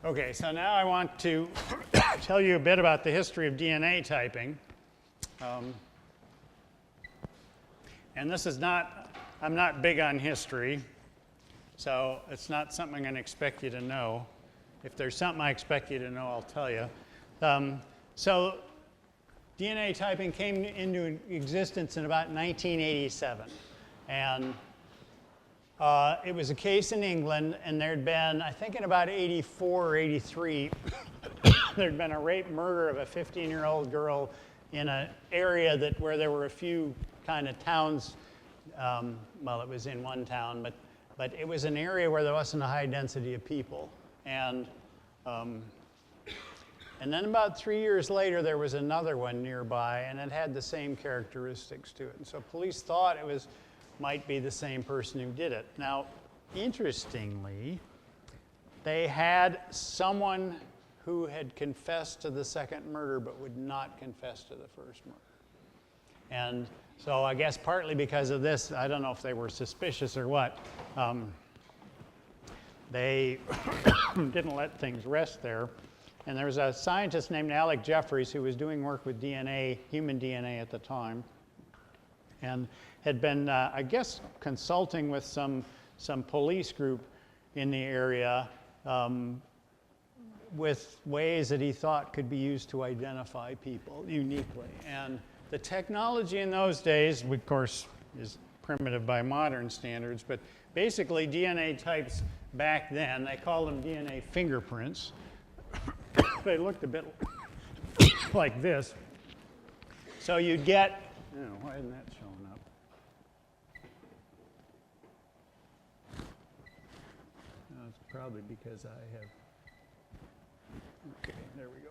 Okay, so now I want to tell you a bit about the history of DNA typing. And this is not, I'm not big on history, so it's not something I'm going to expect you to know. If there's something I expect you to know, I'll tell you. So DNA typing came into existence in about 1987. And it was a case in England, and there'd been, I think in about 84 or 83, there'd been a rape murder of a 15-year-old girl in an area where there were a few kind of towns. Well, it was in one town, but it was an area where there wasn't a high density of people. And then about 3 years later, there was another one nearby, and it had the same characteristics to it. And so police thought it might be the same person who did it. Now, interestingly, they had someone who had confessed to the second murder but would not confess to the first murder. And so I guess partly because of this, I don't know if they were suspicious or what, they didn't let things rest there. And there was a scientist named Alec Jeffreys who was doing work with DNA, human DNA at the time, and had been, I guess, consulting with some police group in the area with ways that he thought could be used to identify people uniquely. And the technology in those days, of course, is primitive by modern standards, but basically DNA types back then, they called them DNA fingerprints. They looked a bit like this. So you'd get, why isn't that showing up? No, it's probably because I have, okay, there we go.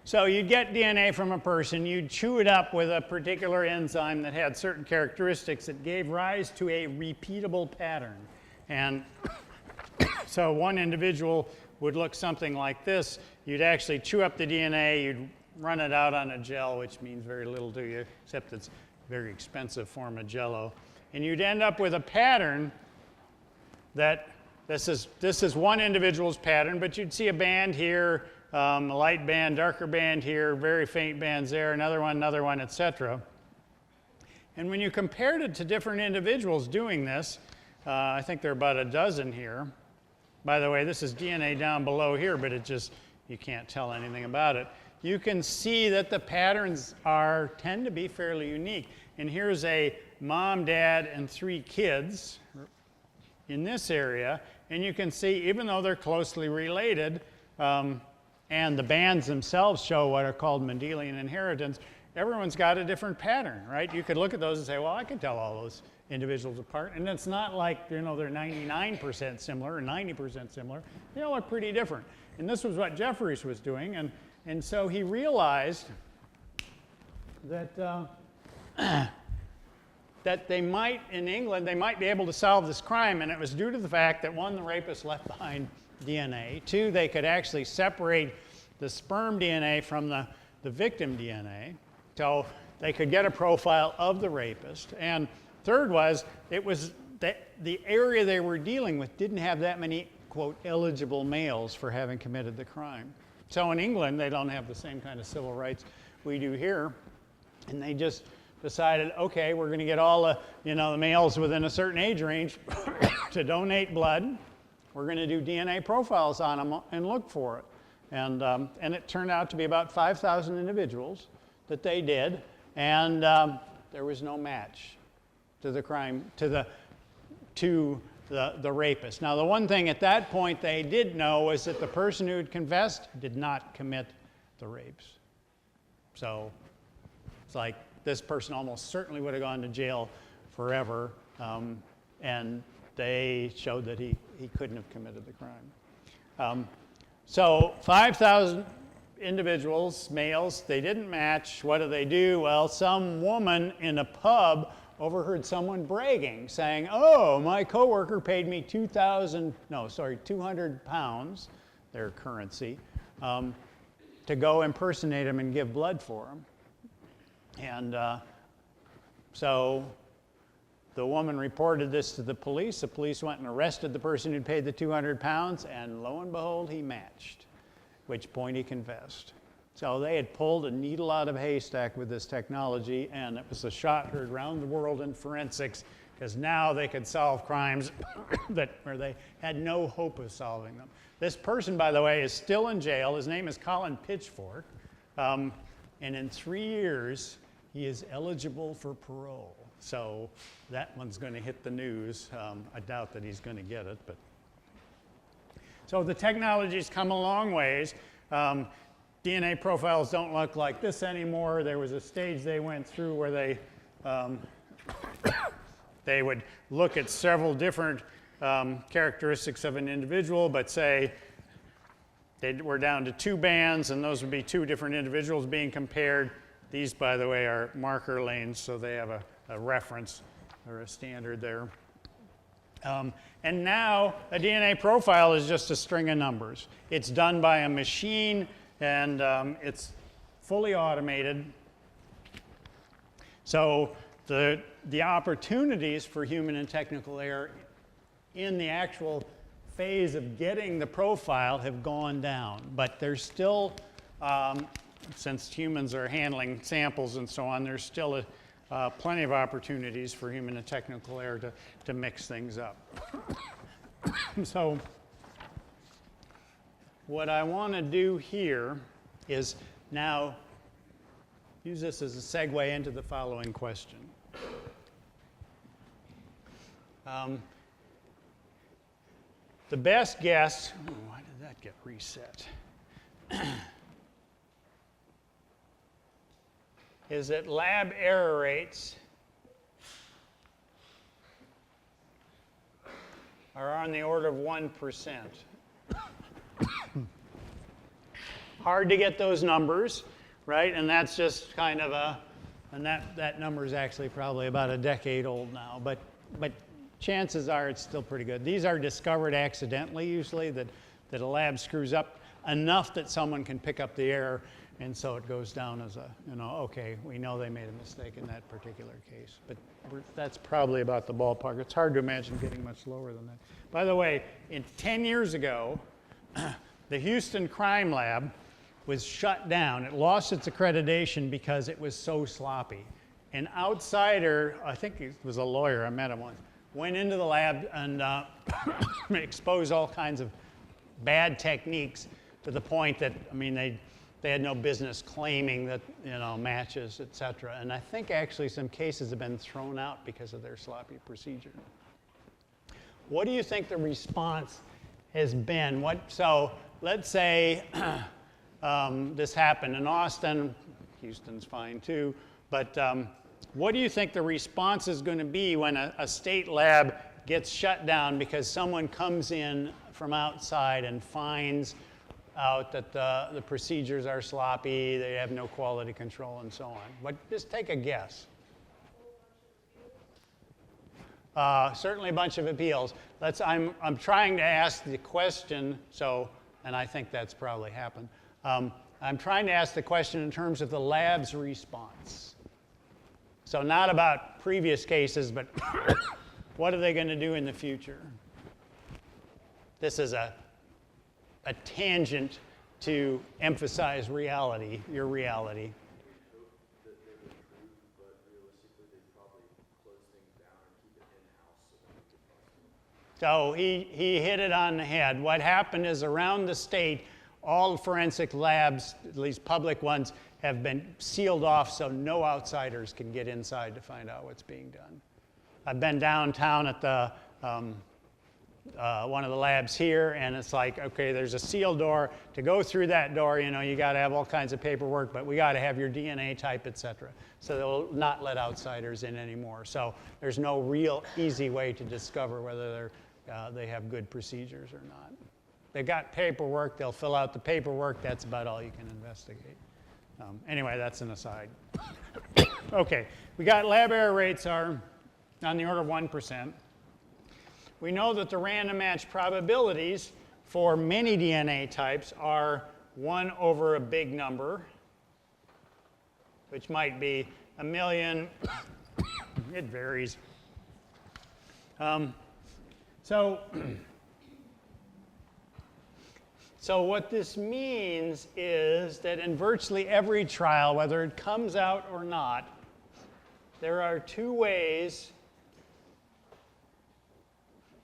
So you'd get DNA from a person, you'd chew it up with a particular enzyme that had certain characteristics that gave rise to a repeatable pattern. And so one individual would look something like this. You'd actually chew up the DNA, you'd run it out on a gel, which means very little to you, except it's a very expensive form of Jell-O. And you'd end up with a pattern that this is one individual's pattern, but you'd see a band here, a light band, darker band here, very faint bands there, another one, etc. And when you compared it to different individuals doing this, I think there are about a dozen here. By the way, this is DNA down below here, but you can't tell anything about it. You can see that the patterns tend to be fairly unique. And here's a mom, dad, and 3 kids in this area. And you can see, even though they're closely related, and the bands themselves show what are called Mendelian inheritance, everyone's got a different pattern, right? You could look at those and say, well, I can tell all those individuals apart. And it's not like, they're 99% similar or 90% similar. They all are pretty different. And this was what Jeffreys was doing. And so he realized that, that they might, in England, they might be able to solve this crime. And it was due to the fact that, 1, the rapist left behind DNA. 2, they could actually separate the sperm DNA from the victim DNA. So they could get a profile of the rapist. And third was, it was that the area they were dealing with didn't have that many, quote, eligible males for having committed the crime. So in England, they don't have the same kind of civil rights we do here. And they just decided, okay, we're going to get all the males within a certain age range to donate blood. We're going to do DNA profiles on them and look for it. And it turned out to be about 5,000 individuals that they did, and there was no match to the crime, to the rapist. Now, the one thing at that point they did know was that the person who had confessed did not commit the rapes. So it's like this person almost certainly would have gone to jail forever, and they showed that he couldn't have committed the crime. So 5,000 individuals, males, they didn't match. What do? Well, some woman in a pub overheard someone bragging, saying, oh, my coworker paid me 200 pounds, their currency, to go impersonate him and give blood for him. And So the woman reported this to the police. The police went and arrested the person who'd paid the 200 pounds, and lo and behold, he matched, at which point he confessed. So they had pulled a needle out of a haystack with this technology, and it was a shot heard around the world in forensics, because now they could solve crimes where they had no hope of solving them. This person, by the way, is still in jail. His name is Colin Pitchfork, and in 3 years, he is eligible for parole. So that one's going to hit the news. I doubt that he's going to get it, but. So the technology's come a long ways. DNA profiles don't look like this anymore. There was a stage they went through where they would look at several different characteristics of an individual, but say they were down to 2 bands, and those would be 2 different individuals being compared. These, by the way, are marker lanes, so they have a reference or a standard there. And now a DNA profile is just a string of numbers. It's done by a machine, and it's fully automated. So the opportunities for human and technical error in the actual phase of getting the profile have gone down. But there's still, since humans are handling samples and so on, there's still plenty of opportunities for human and technical error to mix things up. So what I want to do here is now use this as a segue into the following question. The best guess, why did that get reset? Is that lab error rates are on the order of 1%. Hard to get those numbers, right? And that's just kind of and that number is actually probably about a decade old now, but chances are it's still pretty good. These are discovered accidentally usually, that a lab screws up enough that someone can pick up the error, and so it goes down as okay, we know they made a mistake in that particular case. But that's probably about the ballpark. It's hard to imagine getting much lower than that. By the way, 10 years ago, the Houston Crime Lab was shut down. It lost its accreditation because it was so sloppy. An outsider, I think he was a lawyer, I met him once, went into the lab and exposed all kinds of bad techniques to the point that, they had no business claiming that, matches, et cetera. And I think actually some cases have been thrown out because of their sloppy procedure. What do you think the response has been? So let's say this happened in Austin. Houston's fine too. But what do you think the response is going to be when a state lab gets shut down because someone comes in from outside and finds out that the procedures are sloppy, they have no quality control, and so on? But just take a guess. Certainly a bunch of appeals. I'm trying to ask the question, and I think that's probably happened. I'm trying to ask the question in terms of the lab's response. So not about previous cases, but what are they going to do in the future? This is a tangent to emphasize reality, your reality. So he hit it on the head. What happened is around the state, all forensic labs, at least public ones, have been sealed off so no outsiders can get inside to find out what's being done. I've been downtown at the one of the labs here, and it's like, okay, there's a sealed door. To go through that door, you got to have all kinds of paperwork, but we got to have your DNA type, et cetera. So they'll not let outsiders in anymore. So there's no real easy way to discover whether they have good procedures or not. They got paperwork, they'll fill out the paperwork, that's about all you can investigate. Anyway, that's an aside. Okay, we got lab error rates are on the order of 1%. We know that the random match probabilities for many DNA types are 1 over a big number, which might be 1 million It varies. So what this means is that in virtually every trial, whether it comes out or not, there are two ways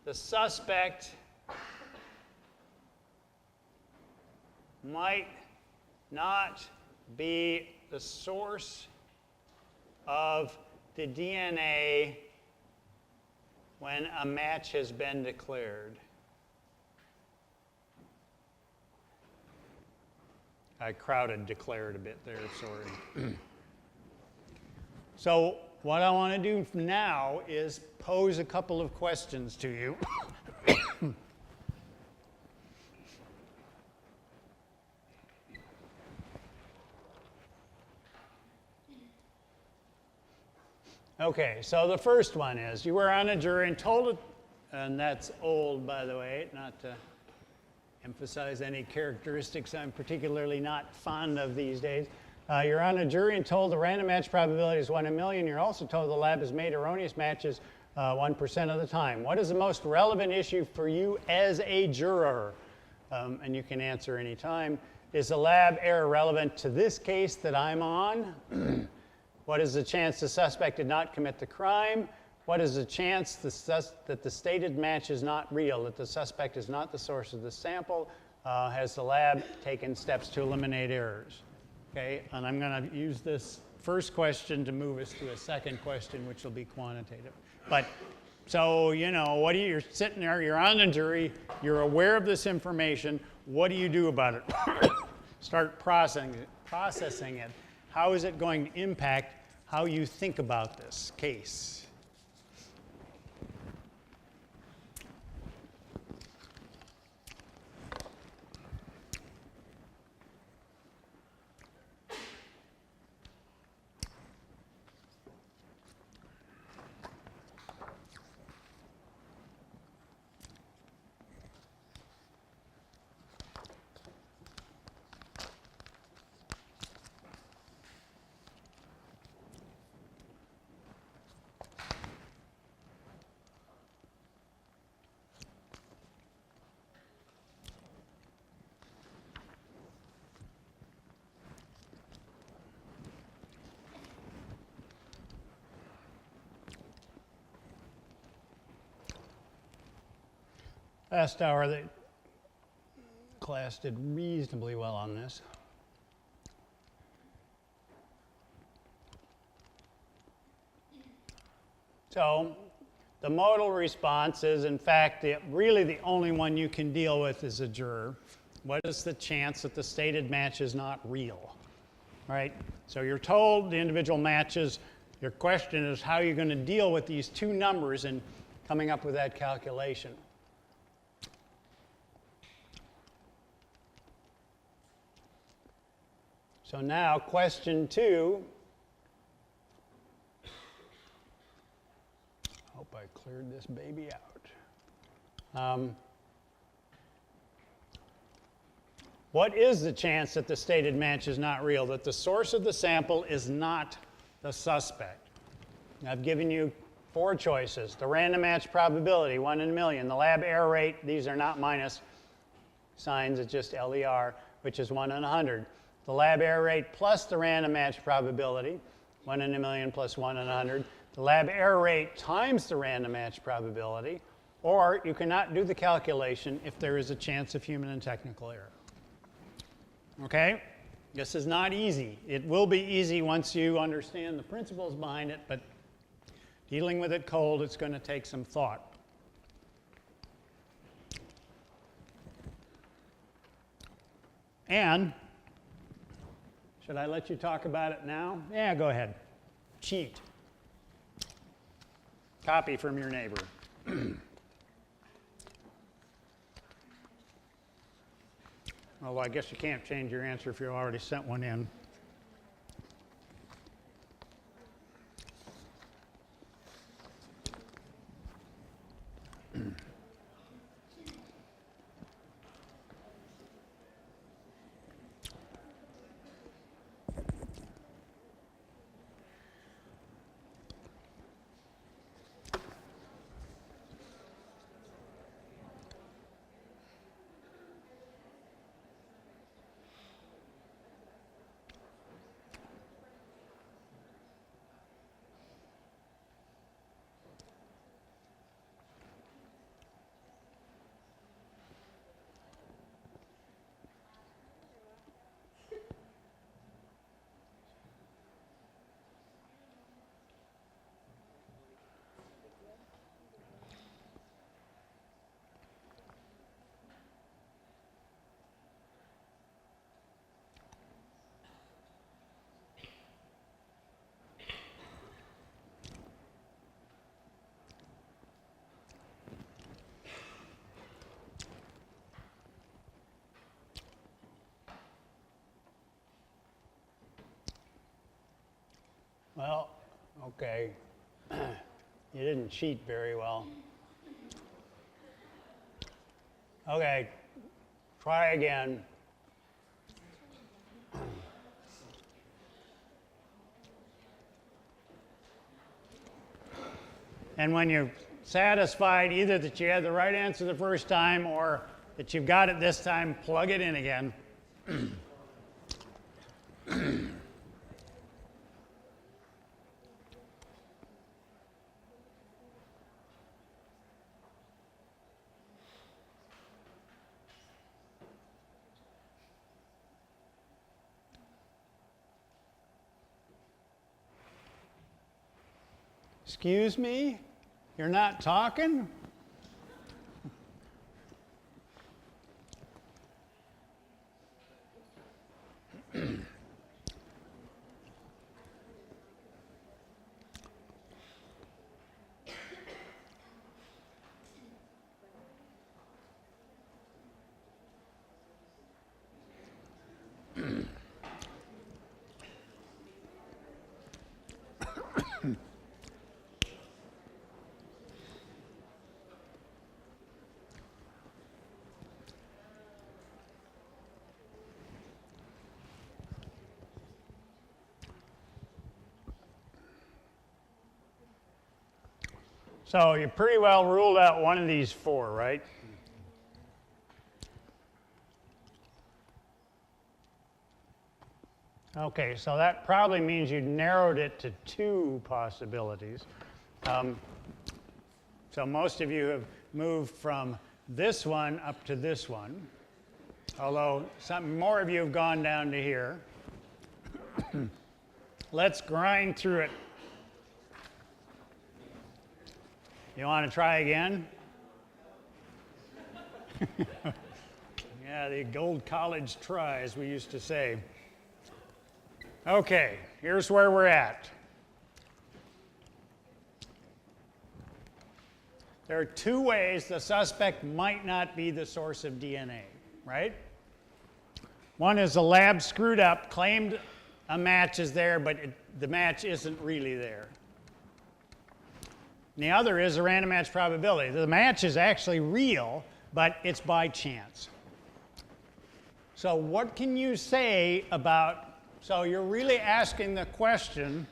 the suspect might not be the source of the DNA when a match has been declared. I crowded declared a bit there, sorry. So what I want to do now is pose a couple of questions to you. Okay, so the first one is, you were on a jury and told it, and that's old, by the way, not to emphasize any characteristics I'm particularly not fond of these days. You're on a jury and told the random match probability is 1 in a million. You're also told the lab has made erroneous matches 1% of the time. What is the most relevant issue for you as a juror? And you can answer any time. Is the lab error relevant to this case that I'm on? What is the chance the suspect did not commit the crime? What is the chance that the stated match is not real, that the suspect is not the source of the sample? Has the lab taken steps to eliminate errors? Okay, and I'm going to use this first question to move us to a second question, which will be quantitative. But so, you know, you're sitting there, you're on the jury, you're aware of this information. What do you do about it? Start processing it. How is it going to impact how you think about this case? Last hour, the class did reasonably well on this. So the modal response is, in fact, really the only one you can deal with as a juror. What is the chance that the stated match is not real? Right? So you're told the individual matches. Your question is how you're going to deal with these two numbers and coming up with that calculation. So now, question 2. Hope I cleared this baby out. What is the chance that the stated match is not real, that the source of the sample is not the suspect? I've given you 4 choices. The random match probability, 1 in a million. The lab error rate, these are not minus signs, it's just LER, which is 1 in 100. The lab error rate plus the random match probability, 1 in a million plus 1 in 100. The lab error rate times the random match probability, or you cannot do the calculation if there is a chance of human and technical error. Okay? This is not easy. It will be easy once you understand the principles behind it, but dealing with it cold, it's going to take some thought. And should I let you talk about it now? Yeah, go ahead. Cheat. Copy from your neighbor. Although I guess you can't change your answer if you already sent one in. Okay. You didn't cheat very well. Okay, try again. And when you're satisfied either that you had the right answer the first time or that you've got it this time, plug it in again. Excuse me? You're not talking? So you pretty well ruled out one of these four, right? Okay, so that probably means you narrowed it to two possibilities. So most of you have moved from this one up to this one, although some more of you have gone down to here. Let's grind through it. You want to try again? Yeah, the old college try, as we used to say. Okay, here's where we're at. There are two ways the suspect might not be the source of DNA, right? One is the lab screwed up, claimed a match is there, but the match isn't really there. And the other is a random match probability. The match is actually real, but it's by chance. So what can you say about, so you're really asking the question,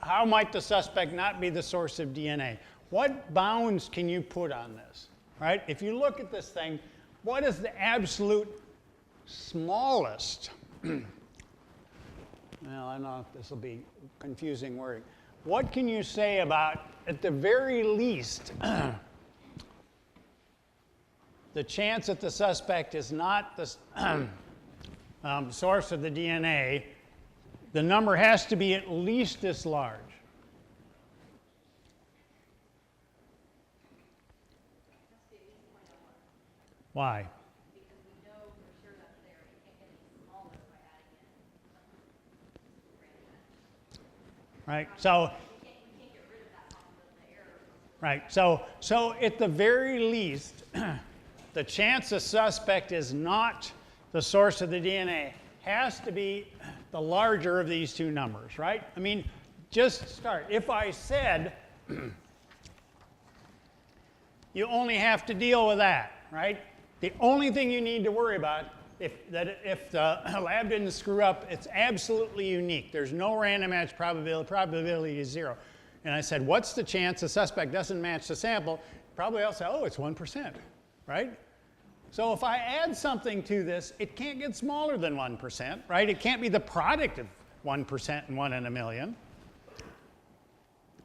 how might the suspect not be the source of DNA? What bounds can you put on this, right? If you look at this thing, what is the absolute smallest? Well, I don't know if this will be confusing wording. What can you say about, at the very least, the chance that the suspect is not the source of the DNA, the number has to be at least this large. Why? Right. So at the very least, the chance a suspect is not the source of the DNA has to be the larger of these two numbers, right? I mean, just start. If I said you only have to deal with that, right? The only thing you need to worry about if the lab didn't screw up, it's absolutely unique. There's no random match probability is 0. And I said, what's the chance the suspect doesn't match the sample? Probably I'll say, oh, it's 1%, right? So if I add something to this, it can't get smaller than 1%, right? It can't be the product of 1% and 1 in a million.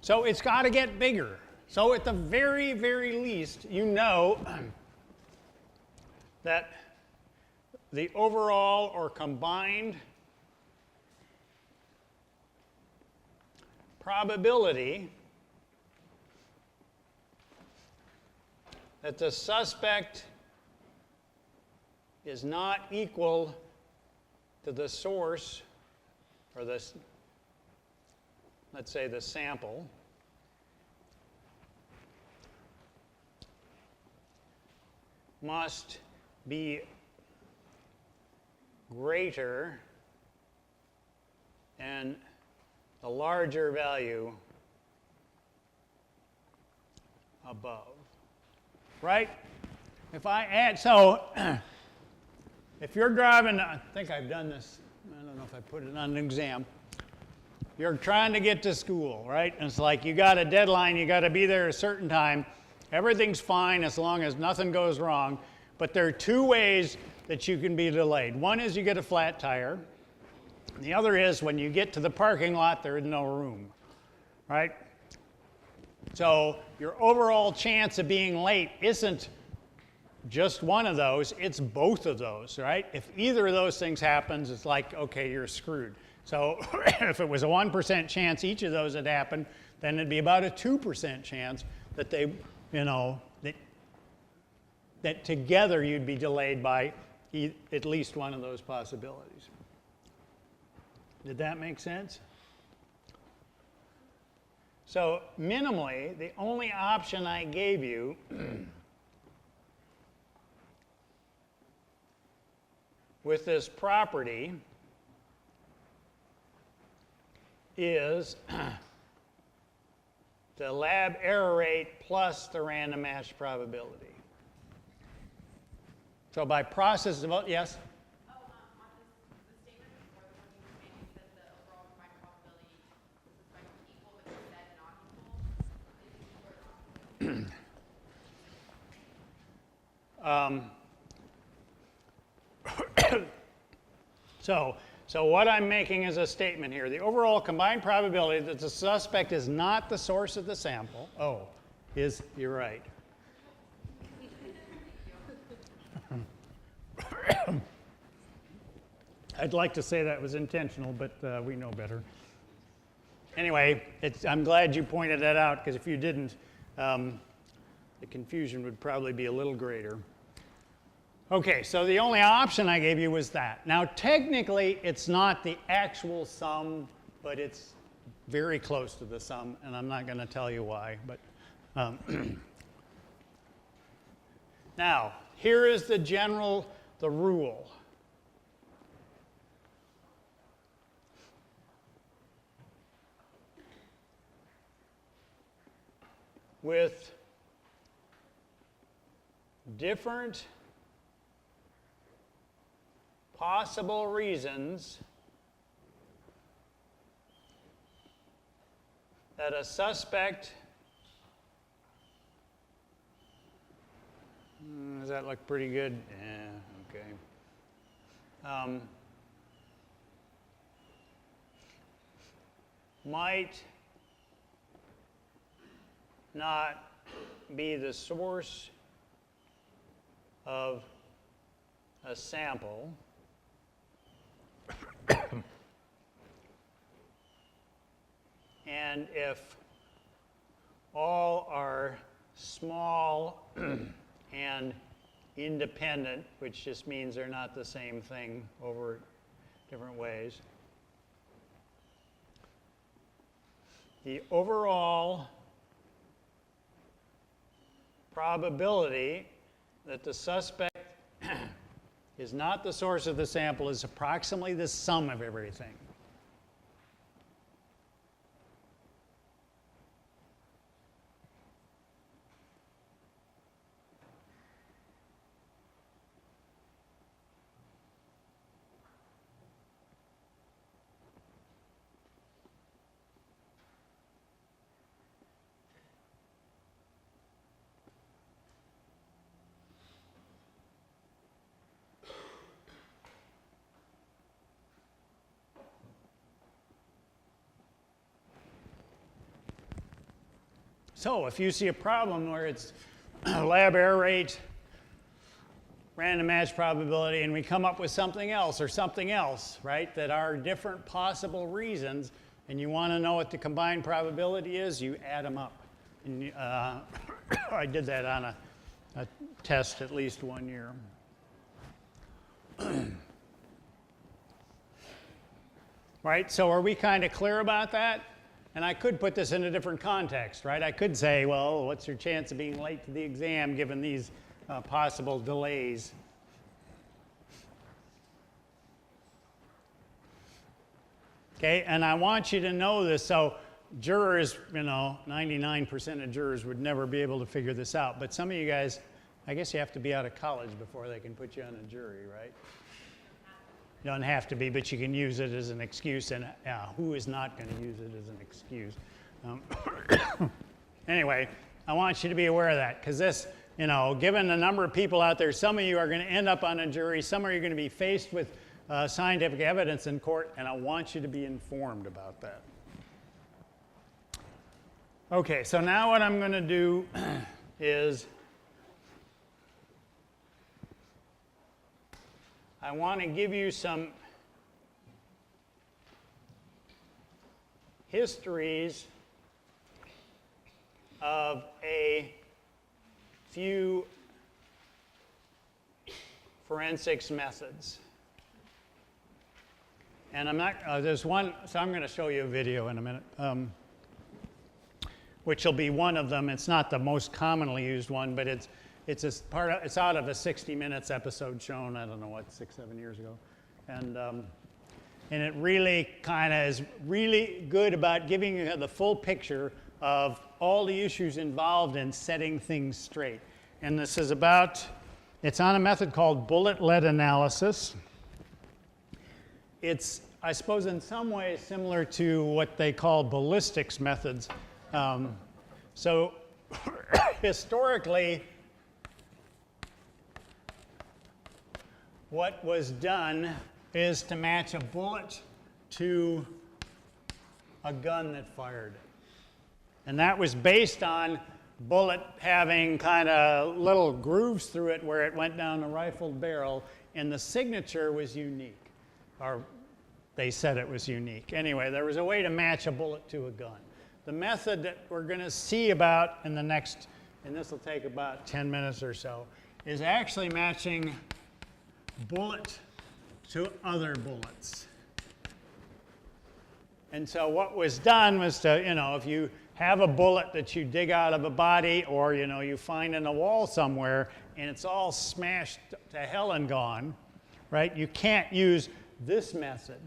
So it's got to get bigger. So at the very, very least, you know that the overall or combined probability that the suspect is not equal to the source, or the, let's say the sample, must be greater and the larger value above, right? If I add, so if you're driving, I think I've done this, I don't know if I put it on an exam. You're trying to get to school, right? And it's like you got a deadline, you got to be there at a certain time. Everything's fine as long as nothing goes wrong, but there are two ways that you can be delayed. One is you get a flat tire. The other is when you get to the parking lot, there is no room, right? So your overall chance of being late isn't just one of those, it's both of those, right? If either of those things happens, it's like, okay, you're screwed. So if it was a 1% chance each of those had happened, then it'd be about a 2% chance that they, that together you'd be delayed by at least one of those possibilities. Did that make sense? So minimally, the only option I gave you with this property is the lab error rate plus the random match probability. So by process of, yes? On the statement before, the one you made, you said the overall combined probability was expected to equal, but you said not equal. Is it equal or not? So what I'm making is a statement here. The overall combined probability that the suspect is not the source of the sample, you're right. I'd like to say that was intentional, but we know better. Anyway, I'm glad you pointed that out, because if you didn't, the confusion would probably be a little greater. Okay, so the only option I gave you was that. Now, technically, it's not the actual sum, but it's very close to the sum, and I'm not going to tell you why. But now, here is the rule. With different possible reasons that a suspect, does that look pretty good? Yeah, okay. Might not be the source of a sample and if all are small and independent, which just means they're not the same thing over different ways, the overall probability that the suspect is not the source of the sample is approximately the sum of everything. So if you see a problem where it's lab error rate, random match probability, and we come up with something else, right, that are different possible reasons, and you want to know what the combined probability is, you add them up. And I did that on a test at least 1 year. Right, so are we kind of clear about that? And I could put this in a different context, right? I could say, well, what's your chance of being late to the exam given these possible delays? Okay, and I want you to know this. So jurors, 99% of jurors would never be able to figure this out. But some of you guys, I guess you have to be out of college before they can put you on a jury, right? You don't have to be, but you can use it as an excuse. And who is not going to use it as an excuse? Anyway, I want you to be aware of that, because this, given the number of people out there, some of you are going to end up on a jury, some of you are going to be faced with scientific evidence in court, and I want you to be informed about that. Okay, so now what I'm going to do is I want to give you some histories of a few forensics methods. And I'm not, there's one, so I'm going to show you a video in a minute, which will be one of them. It's not the most commonly used one, but it's out of a 60 Minutes episode shown, I don't know what, 6-7 years ago. And it really kind of is really good about giving you the full picture of all the issues involved in setting things straight. And this is it's on a method called bullet lead analysis. It's, I suppose, in some ways similar to what they call ballistics methods. So historically, what was done is to match a bullet to a gun that fired it. And that was based on bullet having kind of little grooves through it where it went down a rifled barrel, and the signature was unique, or they said it was unique. Anyway, there was a way to match a bullet to a gun. The method that we're going to see about in the next, and this will take about 10 minutes or so, is actually matching bullet to other bullets. And so what was done was to, if you have a bullet that you dig out of a body, or you find in a wall somewhere and it's all smashed to hell and gone, right? You can't use this method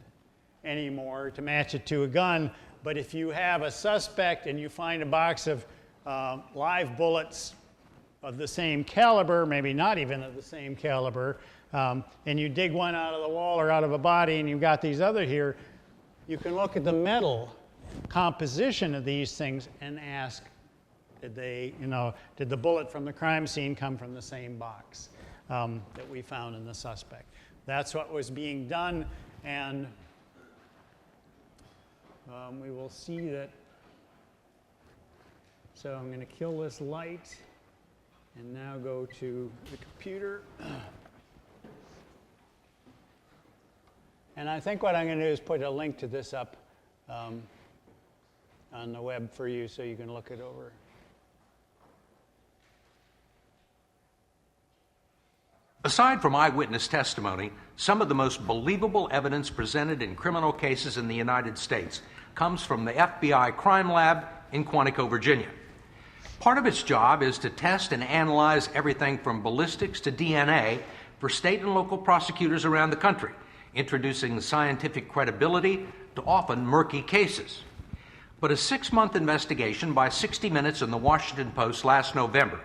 anymore to match it to a gun. But if you have a suspect and you find a box of live bullets of the same caliber, maybe not even of the same caliber, and you dig one out of the wall or out of a body, and you've got these other here, you can look at the metal composition of these things and ask, did the bullet from the crime scene come from the same box that we found in the suspect? That's what was being done, and we will see that. So I'm going to kill this light and now go to the computer. And I think what I'm going to do is put a link to this up on the web for you so you can look it over. Aside from eyewitness testimony, some of the most believable evidence presented in criminal cases in the United States comes from the FBI Crime Lab in Quantico, Virginia. Part of its job is to test and analyze everything from ballistics to DNA for state and local prosecutors around the country, introducing scientific credibility to often murky cases. But a 6-month investigation by 60 Minutes and the Washington Post last November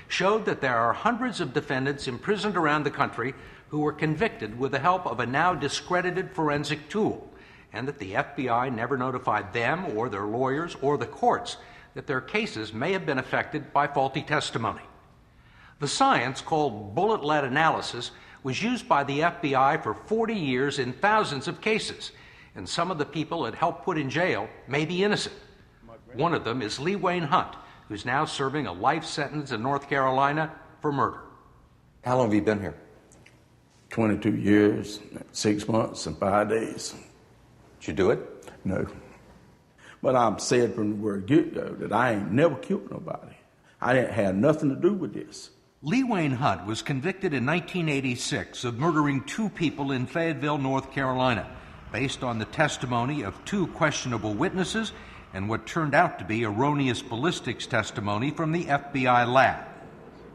showed that there are hundreds of defendants imprisoned around the country who were convicted with the help of a now discredited forensic tool, and that the FBI never notified them or their lawyers or the courts that their cases may have been affected by faulty testimony. The science, called bullet lead analysis, was used by the FBI for 40 years in thousands of cases, and some of the people it helped put in jail may be innocent. One of them is Lee Wayne Hunt, who's now serving a life sentence in North Carolina for murder. How long have you been here? 22 years, 6 months, and 5 days. Did you do it? No. But I'm said from the word get-go that I ain't never killed nobody. I didn't have nothing to do with this. Lee Wayne Hunt was convicted in 1986 of murdering 2 people in Fayetteville, North Carolina, based on the testimony of 2 questionable witnesses and what turned out to be erroneous ballistics testimony from the FBI lab.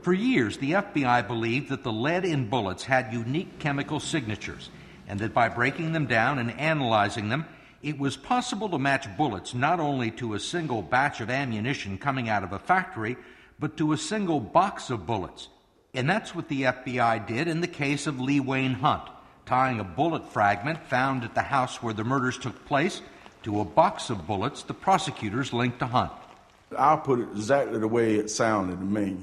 For years, the FBI believed that the lead in bullets had unique chemical signatures, and that by breaking them down and analyzing them, it was possible to match bullets not only to a single batch of ammunition coming out of a factory, but to a single box of bullets. And that's what the FBI did in the case of Lee Wayne Hunt, tying a bullet fragment found at the house where the murders took place to a box of bullets the prosecutors linked to Hunt. I'll put it exactly the way it sounded to me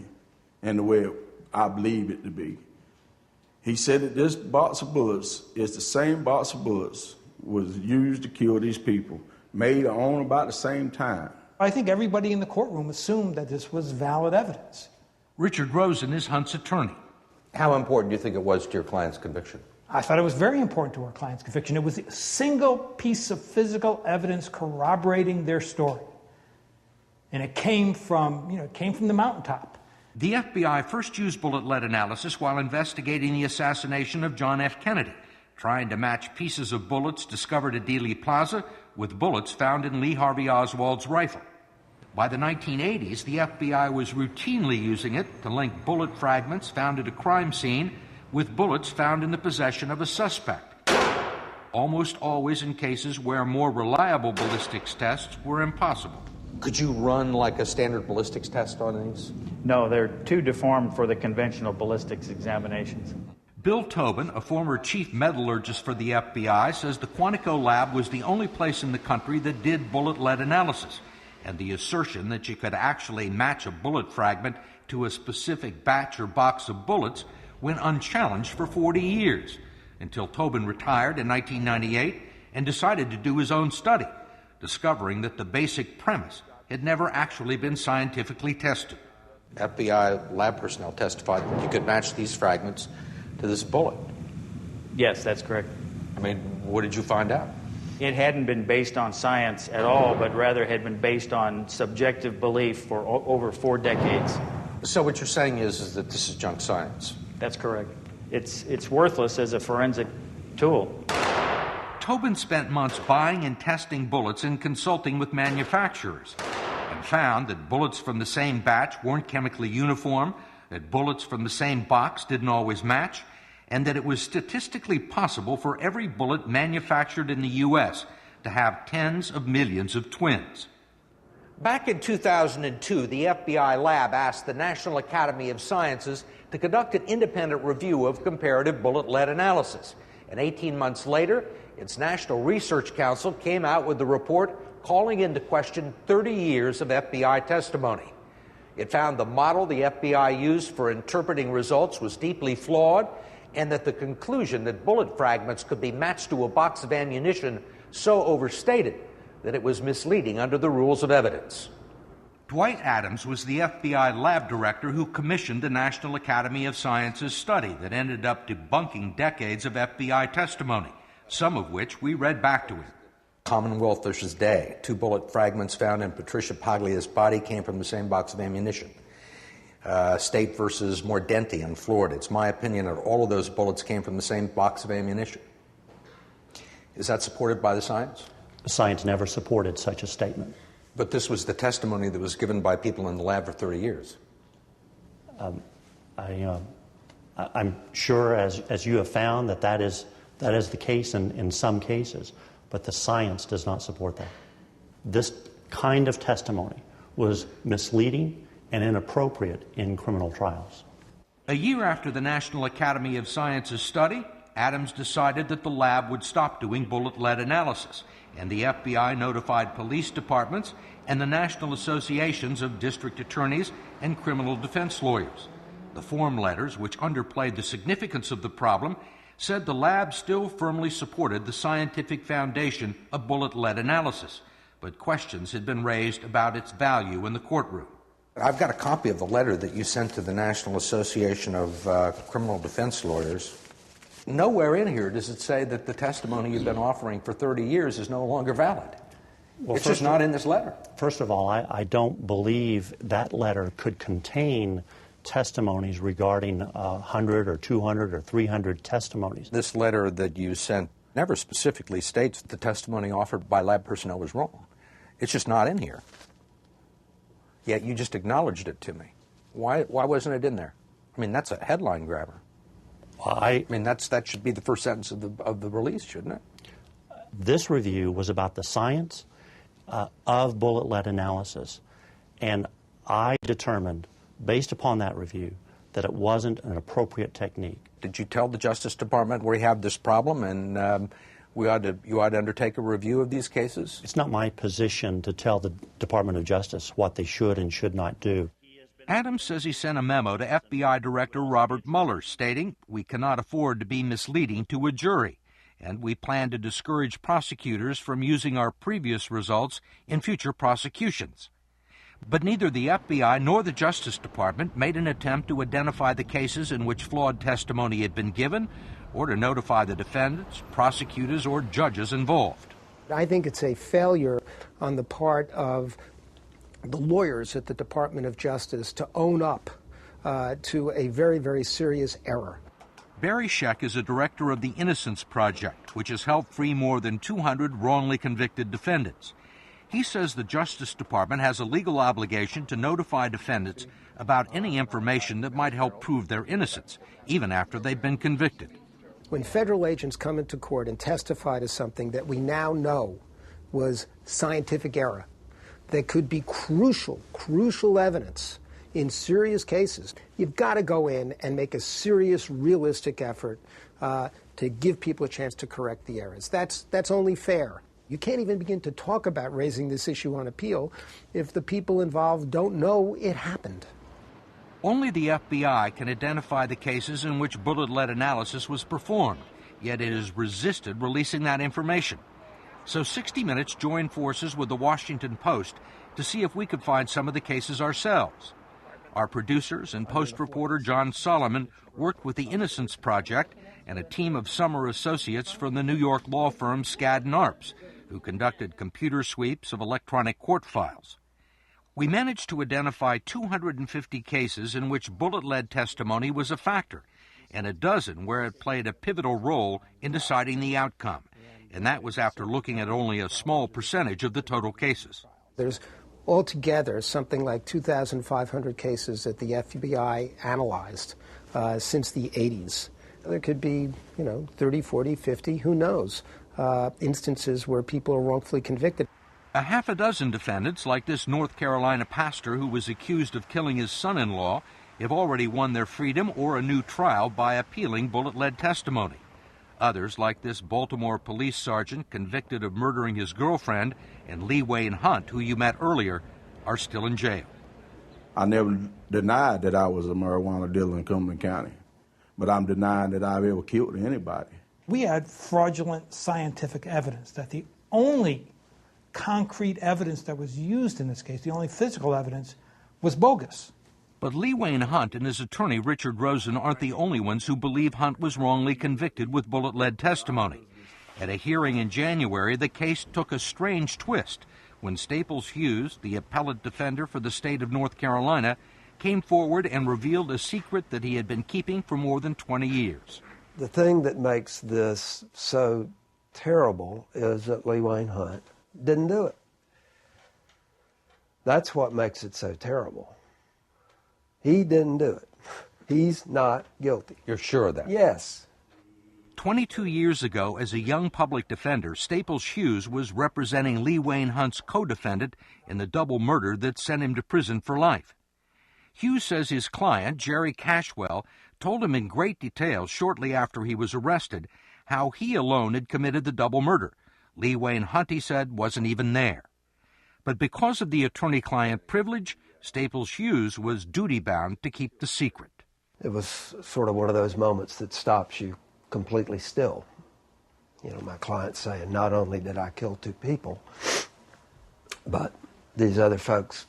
and the way I believe it to be. He said that this box of bullets is the same box of bullets was used to kill these people, made on about the same time. I think everybody in the courtroom assumed that this was valid evidence. Richard Rosen is Hunt's attorney. How important do you think it was to your client's conviction? I thought it was very important to our client's conviction. It was a single piece of physical evidence corroborating their story. And it came from the mountaintop. The FBI first used bullet lead analysis while investigating the assassination of John F. Kennedy, trying to match pieces of bullets discovered at Dealey Plaza with bullets found in Lee Harvey Oswald's rifle. By the 1980s, the FBI was routinely using it to link bullet fragments found at a crime scene with bullets found in the possession of a suspect, almost always in cases where more reliable ballistics tests were impossible. Could you run like a standard ballistics test on these? No, they're too deformed for the conventional ballistics examinations. Bill Tobin, a former chief metallurgist for the FBI, says the Quantico lab was the only place in the country that did bullet lead analysis, and the assertion that you could actually match a bullet fragment to a specific batch or box of bullets went unchallenged for 40 years, until Tobin retired in 1998 and decided to do his own study, discovering that the basic premise had never actually been scientifically tested. FBI lab personnel testified that you could match these fragments to this bullet. Yes, that's correct. I mean, what did you find out? It hadn't been based on science at all, but rather had been based on subjective belief for over 4 decades. So what you're saying is that this is junk science? That's correct. It's worthless as a forensic tool. Tobin spent months buying and testing bullets and consulting with manufacturers, and found that bullets from the same batch weren't chemically uniform, that bullets from the same box didn't always match, and that it was statistically possible for every bullet manufactured in the U.S. to have tens of millions of twins. Back in 2002, the FBI lab asked the National Academy of Sciences to conduct an independent review of comparative bullet lead analysis. And 18 months later, its National Research Council came out with a report calling into question 30 years of FBI testimony. It found the model the FBI used for interpreting results was deeply flawed, and that the conclusion that bullet fragments could be matched to a box of ammunition so overstated that it was misleading under the rules of evidence. Dwight Adams was the FBI lab director who commissioned the National Academy of Sciences study that ended up debunking decades of FBI testimony, some of which we read back to him. Commonwealth versus Day. 2 bullet fragments found in Patricia Paglia's body came from the same box of ammunition. State versus Mordenti in Florida. It's my opinion that all of those bullets came from the same box of ammunition. Is that supported by the science? Science never supported such a statement. But this was the testimony that was given by people in the lab for 30 years. I'm sure, as you have found, that is the case in some cases, but the science does not support that. This kind of testimony was misleading and inappropriate in criminal trials. A year after the National Academy of Sciences study, Adams decided that the lab would stop doing bullet lead analysis, and the FBI notified police departments and the National Associations of District Attorneys and Criminal Defense Lawyers. The form letters, which underplayed the significance of the problem, said the lab still firmly supported the scientific foundation of bullet lead analysis, but questions had been raised about its value in the courtroom. I've got a copy of the letter that you sent to the National Association of Criminal Defense Lawyers. Nowhere in here does it say that the testimony you've been offering for 30 years is no longer valid. Well, it's just not in this letter. First of all, I don't believe that letter could contain testimonies regarding 100 or 200 or 300 testimonies. This letter that you sent never specifically states that the testimony offered by lab personnel was wrong. It's just not in here. Yet you just acknowledged it to me. Why wasn't it in there? I mean, that's a headline grabber. I mean, that should be the first sentence of the release, shouldn't it? This review was about the science of bullet lead analysis, and I determined, based upon that review, that it wasn't an appropriate technique. Did you tell the Justice Department we have this problem and you ought to undertake a review of these cases? It's not my position to tell the Department of Justice what they should and should not do. Adams says he sent a memo to FBI Director Robert Mueller stating, "We cannot afford to be misleading to a jury, and we plan to discourage prosecutors from using our previous results in future prosecutions." But neither the FBI nor the Justice Department made an attempt to identify the cases in which flawed testimony had been given, or to notify the defendants, prosecutors, or judges involved. I think it's a failure on the part of the lawyers at the Department of Justice to own up to a very, very serious error. Barry Scheck is a director of the Innocence Project, which has helped free more than 200 wrongly convicted defendants. He says the Justice Department has a legal obligation to notify defendants about any information that might help prove their innocence, even after they've been convicted. When federal agents come into court and testify to something that we now know was scientific error, that could be crucial evidence in serious cases, you've got to go in and make a serious, realistic effort to give people a chance to correct the errors. That's only fair. You can't even begin to talk about raising this issue on appeal if the people involved don't know it happened. Only the FBI can identify the cases in which bullet lead analysis was performed, yet it has resisted releasing that information. So 60 Minutes joined forces with the Washington Post to see if we could find some of the cases ourselves. Our producers and Post reporter John Solomon worked with the Innocence Project and a team of summer associates from the New York law firm Skadden Arps, who conducted computer sweeps of electronic court files. We managed to identify 250 cases in which bullet lead testimony was a factor, and a dozen where it played a pivotal role in deciding the outcome. And that was after looking at only a small percentage of the total cases. There's altogether something like 2,500 cases that the FBI analyzed since the 80s. There could be, 30, 40, 50, who knows, instances where people are wrongfully convicted. A half a dozen defendants, like this North Carolina pastor who was accused of killing his son-in-law, have already won their freedom or a new trial by appealing bullet lead testimony. Others, like this Baltimore police sergeant convicted of murdering his girlfriend, and Lee Wayne Hunt, who you met earlier, are still in jail. I never denied that I was a marijuana dealer in Cumberland County, but I'm denying that I've ever killed anybody. We had fraudulent scientific evidence that the only concrete evidence that was used in this case, the only physical evidence, was bogus. But Lee Wayne Hunt and his attorney Richard Rosen aren't the only ones who believe Hunt was wrongly convicted with bullet lead testimony. At a hearing in January, the case took a strange twist when Staples Hughes, the appellate defender for the state of North Carolina, came forward and revealed a secret that he had been keeping for more than 20 years. The thing that makes this so terrible is that Lee Wayne Hunt didn't do it. That's what makes it so terrible. He didn't do it. He's not guilty. You're sure of that? Yes. 22 years ago, as a young public defender, Staples Hughes was representing Lee Wayne Hunt's co-defendant in the double murder that sent him to prison for life. Hughes says his client, Jerry Cashwell, told him in great detail shortly after he was arrested how he alone had committed the double murder. Lee Wayne Hunt, he said, wasn't even there. But because of the attorney-client privilege, Staples Hughes was duty-bound to keep the secret. It was sort of one of those moments that stops you completely still. My client saying, not only did I kill 2 people, but these other folks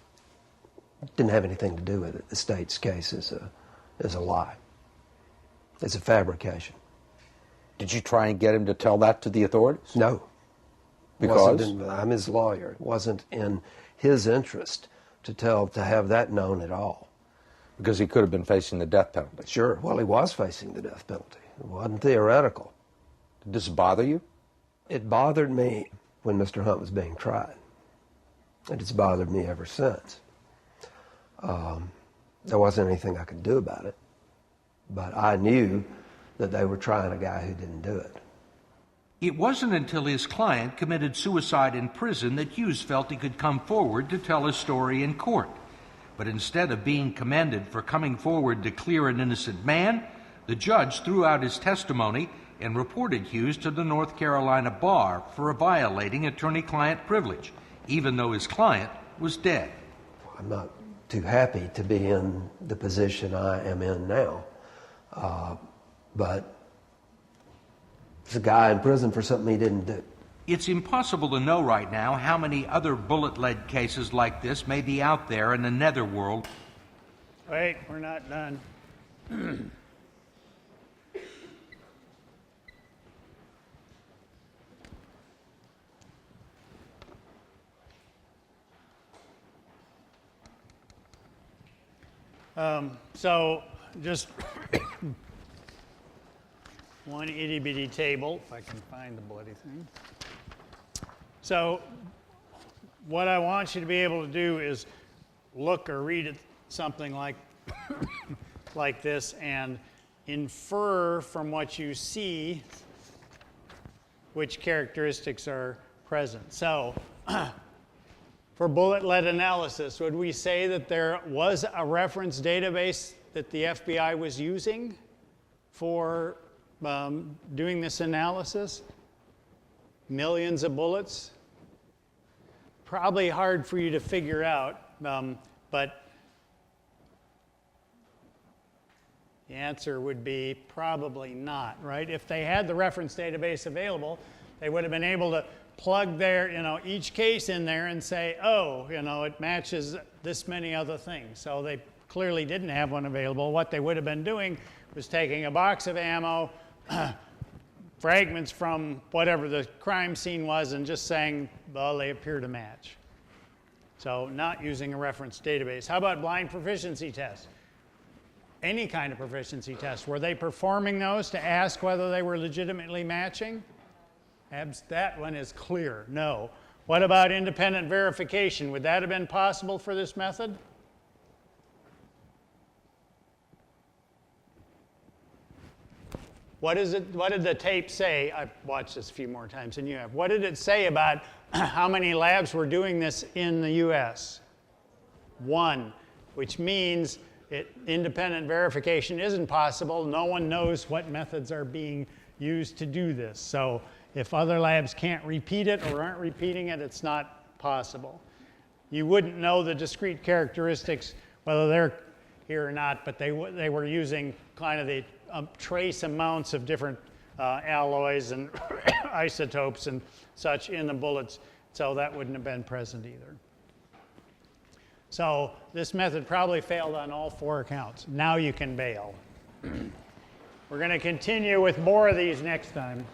didn't have anything to do with it. The state's case is a lie. It's a fabrication. Did you try and get him to tell that to the authorities? No. Because? I'm his lawyer. It wasn't in his interest to have that known at all. Because he could have been facing the death penalty. Sure. Well, he was facing the death penalty. It wasn't theoretical. Did this bother you? It bothered me when Mr. Hunt was being tried. And it's bothered me ever since. There wasn't anything I could do about it. But I knew that they were trying a guy who didn't do it. It wasn't until his client committed suicide in prison that Hughes felt he could come forward to tell his story in court. But instead of being commended for coming forward to clear an innocent man, the judge threw out his testimony and reported Hughes to the North Carolina bar for violating attorney-client privilege, even though his client was dead. I'm not too happy to be in the position I am in now, but it's a guy in prison for something he didn't do. It's impossible to know right now how many other bullet-lead cases like this may be out there in the netherworld. Wait, we're not done. So just one itty-bitty table, if I can find the bloody thing. So what I want you to be able to do is look or read at something like, like this and infer from what you see which characteristics are present. So for bullet lead analysis, would we say that there was a reference database that the FBI was using for doing this analysis? Millions of bullets? Probably hard for you to figure out, but the answer would be probably not, right? If they had the reference database available, they would have been able to plug their, each case in there and say, oh, it matches this many other things. So they clearly didn't have one available. What they would have been doing was taking a box of ammo, fragments from whatever the crime scene was, and just saying, well, they appear to match. So not using a reference database. How about blind proficiency tests? Any kind of proficiency test. Were they performing those to ask whether they were legitimately matching? That one is clear, no. What about independent verification? Would that have been possible for this method? What did the tape say? I've watched this a few more times than you have. What did it say about how many labs were doing this in the US? 1, which means independent verification isn't possible. No one knows what methods are being used to do this. So if other labs can't repeat it or aren't repeating it, it's not possible. You wouldn't know the discrete characteristics, whether they're here or not, but they were using kind of the trace amounts of different alloys and isotopes and such in the bullets, so that wouldn't have been present either. So this method probably failed on all 4 accounts. Now you can bail. We're going to continue with more of these next time.